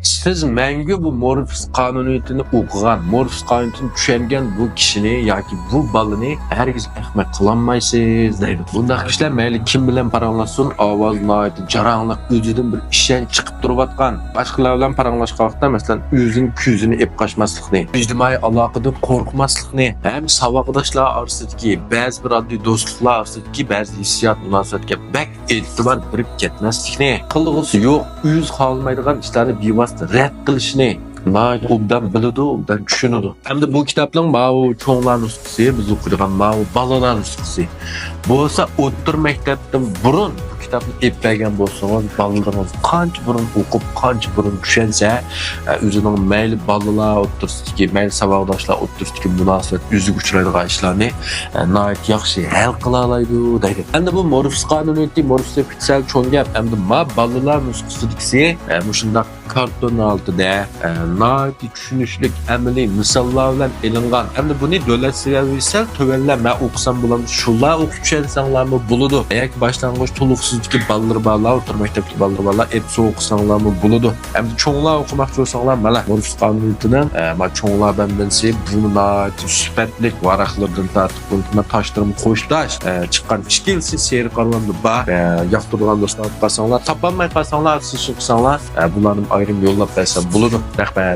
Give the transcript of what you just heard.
Siz мәңгі bu Morpheus qanuniyetini okugan, Morpheus qanuniyetini düşengen bu kişini yoki bu balını herkes ahmak kılanmaysız deydi. Bundaq kişiler mayli kim bilen paranlaşsın, avazını jaranglık özüdün bir işen çıkıp durubatkan. Başkalar bilen paranlaşqaqda mesela özün küzünü ep qaçmaslıqni, ictimai alaqadan qorqmaslıqni, hem savaqdaşlar arasındaki bazı bir adli dostluklar arasındaki bazı hissiyat münasebetke bek etibar birib ketmaslikni, qılğısı yo'q, öz qalmaydigan işlerini bevosita rad qilishni obdan biladi, obdan tushunadi. Hamda bu kitapning ma'u cho'nglar nusxasi, biz o'qiydigan ma'u balalar nusxasi. Bo'lsa o'ttir maktabdan burun bu kitapni eplagan bo'lsangiz, balalarınız qancha burun o'qib, qancha burun tushunsa, o'zining mayli balalar o'tirsidagi, mayli saboqdoshlar o'tirsidagi munosabat o'ziga uchraydigan ishlarni nihoyat yaxshi hal qila oladi deydi. Hamda bu Morpheus qonuniyati, Morpheus ofisial cho'ng gap, hamda balalar nusxasidagi mushundaq karton altida nihoyat tushunishlik amaliy misollar bilan elingan. Hamda buni davlat seviyasida tövelleme o'qisam bo'ladi. Shular o'qib tushensanglarmi bo'ladi. Yoki boshlang'ich to'liqsizlikka balalar borlar, o'rta maktabdagi balalar borlar, epsi o'qisanglarmi bo'ladi. Hamda cho'nglar o'qimoqchi bo'lsanglar, mana Morpheus qonuniyatining cho'nglar bandasi buni nihoyat sifatli varaqlardan tortib buni toshtirib qo'shtash chiqqan ishkilsiz seri qarorlarni bor. Yoqtirgan do'stlar qolsanglar, topolmay qolsanglar, siz o'qisanglar, bularni ayrim yo'llab bersa bo'ladi. Rahmat.